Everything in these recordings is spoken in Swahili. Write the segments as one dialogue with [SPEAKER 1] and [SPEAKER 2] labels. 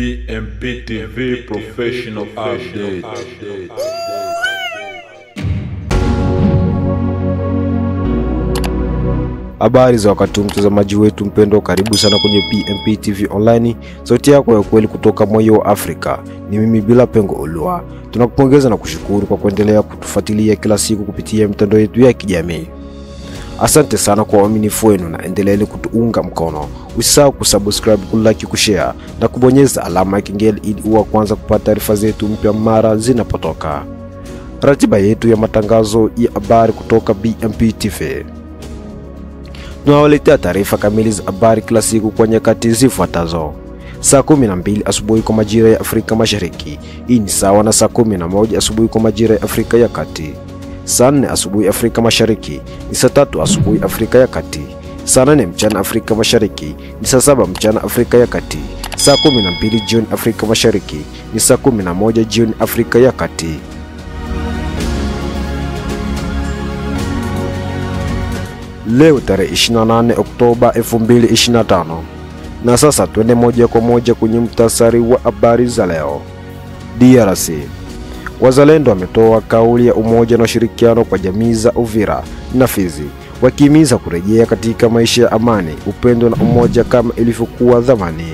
[SPEAKER 1] BMP TV Professional Update.
[SPEAKER 2] Habari za wakati mtazamaji wetu mpendwa, karibu sana kwenye BMP TV Online, sauti yako ya kweli kutoka moyo wa Afrika. Ni mimi Bila Pengo Olua. Tunakupongeza na kushukuru kwa kuendelea kutufuatilia kila siku kupitia mitandao yetu ya kijamii. Asante sana kwa uaminifu wenu na endeleeni kutuunga mkono. Usisahau kusubscribe, kulike, kushare na kubonyeza alama ya kengele ili uwe kwanza kupata taarifa zetu mpya mara zinapotoka. Ratiba yetu ya matangazo ya habari kutoka BMP TV. Tunawaletea taarifa kamili za habari kila siku kwa nyakati zifuatazo: saa 12 asubuhi kwa majira ya Afrika Mashariki. Hii ni sawa na saa 11 asubuhi kwa majira ya Afrika ya Kati. Saa 4 asubuhi Afrika Mashariki ni saa 3 asubuhi Afrika ya Kati. Saa 8 mchana Afrika Mashariki ni saa 7 mchana Afrika ya Kati. Saa 12 jioni Afrika Mashariki ni saa 11 jioni Afrika ya Kati. Leo tarehe 28 Oktoba 2025. Na sasa tuende moja kwa moja kwenye mtasari wa habari za leo. DRC. Wazalendo wametoa kauli ya umoja na ushirikiano kwa jamii za Uvira na Fizi, wakihimiza kurejea katika maisha ya amani, upendo na umoja kama ilivyokuwa zamani.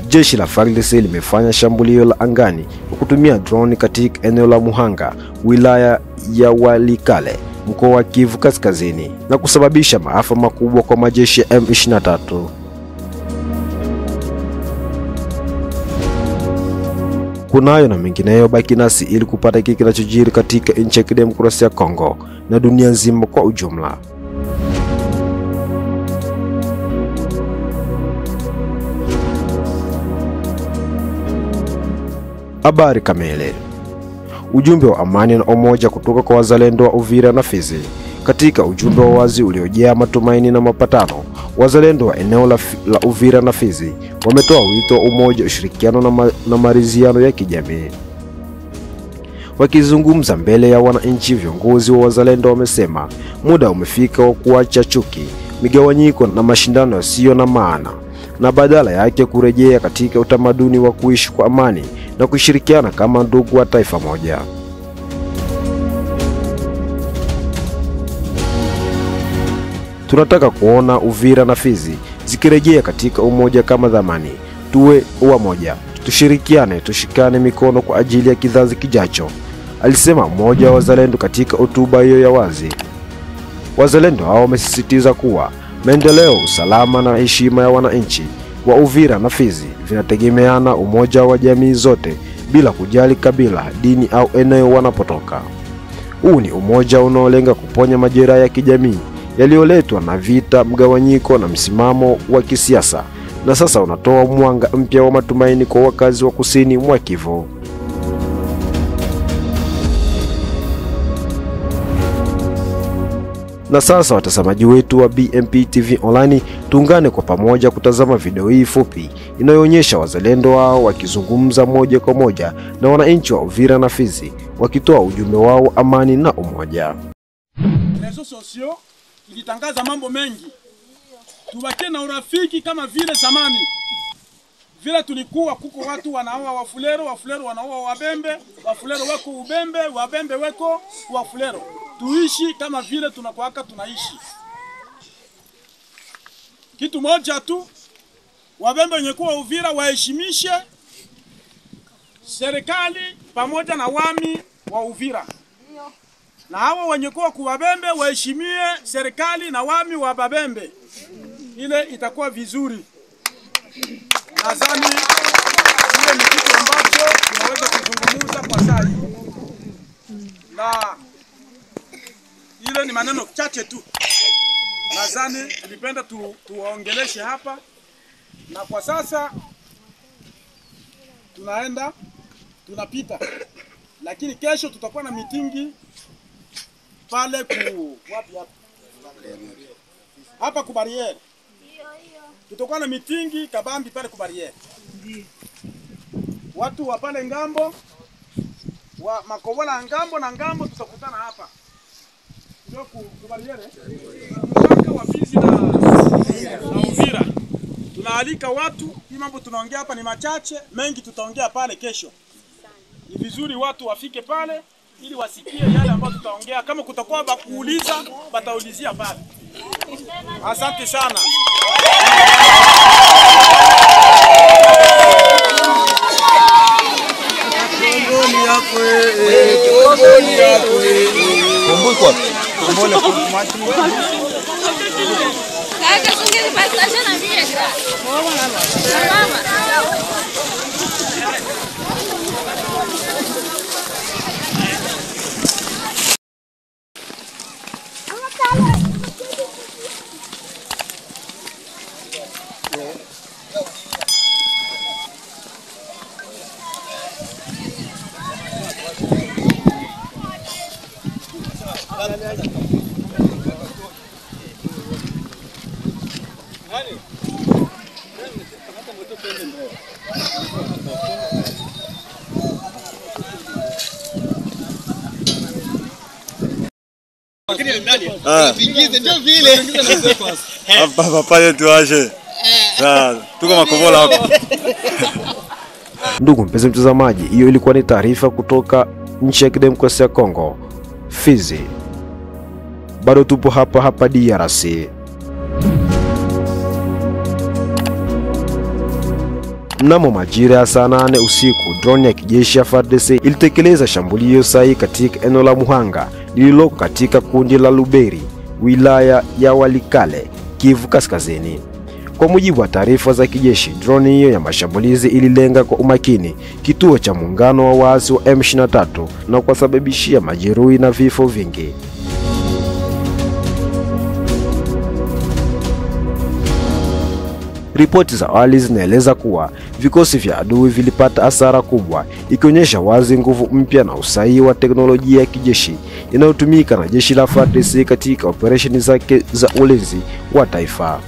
[SPEAKER 2] Jeshi la FARDC limefanya shambulio la angani kwa kutumia drone katika eneo la Muhanga, wilaya ya Walikale, mkoa wa Kivu Kaskazini, na kusababisha maafa makubwa kwa majeshi ya M23. Kunayo na mengineyo, baki nasi ili kupata kile kinachojiri katika nchi ya Kidemokrasia ya Kongo na dunia nzima kwa ujumla. Habari kamili. Ujumbe wa amani na umoja kutoka kwa wazalendo wa Uvira na Fizi. Katika ujumbe wa wazi uliojaa matumaini na mapatano, wazalendo wa eneo la Uvira na Fizi wametoa wito wa umoja, ushirikiano na maridhiano ya kijamii. Wakizungumza mbele ya wananchi, viongozi wa wazalendo wamesema muda umefika wa kuacha chuki, migawanyiko na mashindano yasiyo na maana, na badala yake kurejea katika utamaduni wa kuishi kwa amani na kushirikiana kama ndugu wa taifa moja. Tunataka kuona Uvira na Fizi zikirejea katika umoja kama zamani. Tuwe wamoja, tushirikiane, tushikane mikono kwa ajili ya kizazi kijacho, alisema mmoja wa wazalendo katika hotuba hiyo ya wazi. Wazalendo hao wamesisitiza kuwa maendeleo, usalama na heshima ya wananchi wa Uvira na Fizi vinategemeana umoja wa jamii zote bila kujali kabila, dini au eneo wanapotoka. Huu ni umoja unaolenga kuponya majeraha ya kijamii yaliyoletwa na vita, mgawanyiko na msimamo wa kisiasa, na sasa unatoa mwanga mpya wa matumaini kwa wakazi wa kusini mwa Kivu. Na sasa watazamaji wetu wa BMP TV Online, tuungane kwa pamoja kutazama video hii fupi inayoonyesha wazalendo wao wakizungumza moja kwa moja na wananchi wa Uvira na Fizi, wakitoa ujumbe wao amani na umoja.
[SPEAKER 3] Rezo sosio ilitangaza mambo mengi. Tubake na urafiki kama vile zamani. Vile tulikuwa kuko watu wanaoa Wafulero, Wafulero wanaoa Wabembe, Wafulero wako Ubembe, Wabembe wako Wafulero. Tuishi kama vile tunakuaka tunaishi. Kitu moja tu, Wabembe wenye kuwa Uvira waheshimishe serikali pamoja na wami wa Uvira. Na hawa wenye kuwa Wabembe waheshimie serikali na wami wa Babembe. Ile itakuwa vizuri. Nadhani ile ni kitu ambacho tunaweza kuzungumza kwa sasa. Na ile ni maneno chache tu. Nadhani nilipenda tuwaongeleshe hapa. Na kwa sasa tunapita. Lakini kesho tutakuwa na mitingi pale wapi hapa? Hapa ku barriere. Tutakuwa na mitingi kabambi pale ku barriere. Watu wa pale ngambo wa Makobola ngambo na ngambo tutakutana hapa. Ndio ku barriere. Mpaka wa Fizi na Uvira. Tunaalika watu, hii mambo tunaongea hapa ni machache, mengi tutaongea pale kesho. Ni vizuri watu wafike pale ili wasikie yale ambayo tutaongea. Kama kutakuwa bakuuliza, bataulizia pale. Asante sana.
[SPEAKER 2] Ndugu mpenzi mtazamaji, hiyo ilikuwa ni taarifa kutoka nchi ya Kidemokrasia ya Kongo, Fizi. Bado tupo hapa DRC. Mnamo majira ya saa 8 usiku, drone ya kijeshi ya FARDC ilitekeleza shambulio sahihi katika eneo la Muhanga lililoko katika kundi la Luberi, wilaya ya Walikale, Kivu Kaskazini. Kwa mujibu wa taarifa za kijeshi, drone hiyo ya mashambulizi ililenga kwa umakini kituo cha muungano wa waasi wa M23 na kusababishia majeruhi na vifo vingi. Ripoti za awali zinaeleza kuwa vikosi vya adui vilipata hasara kubwa, ikionyesha wazi nguvu mpya na usahihi wa teknolojia ya kijeshi inayotumika na jeshi la FARDC katika operesheni zake za ulinzi wa taifa.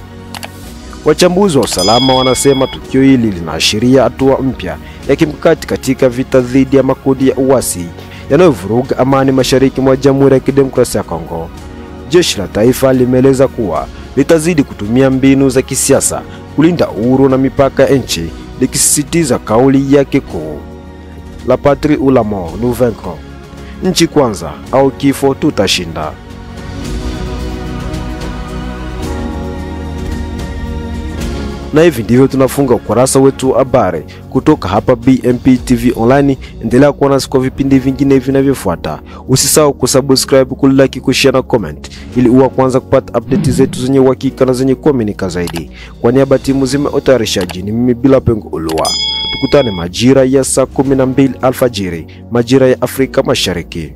[SPEAKER 2] Wachambuzi wa usalama wanasema tukio hili linaashiria hatua mpya ya kimkakati katika vita dhidi ya makundi ya uasi yanayovuruga amani mashariki mwa Jamhuri ya Kidemokrasia ya Kongo. Jeshi la taifa limeeleza kuwa litazidi kutumia mbinu za kisiasa kulinda uhuru na mipaka ya nchi, likisisitiza kauli yake kuu, la patrie ou la mort, nous vaincrons. Nchi kwanza au kifo, tutashinda. Na hivi ndivyo tunafunga ukurasa wetu wa habari kutoka hapa BMP TV Online. Endelea kuwa nasi kwa vipindi vingine vinavyofuata. Usisahau kusubscribe, kulike, kushare na comment ili uwe kwanza kupata update zetu zenye uhakika na zenye kuaminika zaidi. Kwa niaba ya timu nzima ya utayarishaji, ni mimi Bila Pengo Ulua. Tukutane majira ya saa 12 alfajiri, majira ya Afrika Mashariki.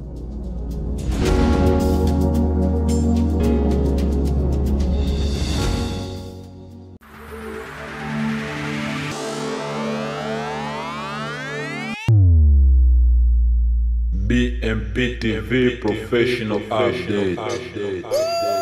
[SPEAKER 1] BMP TV Professional Update.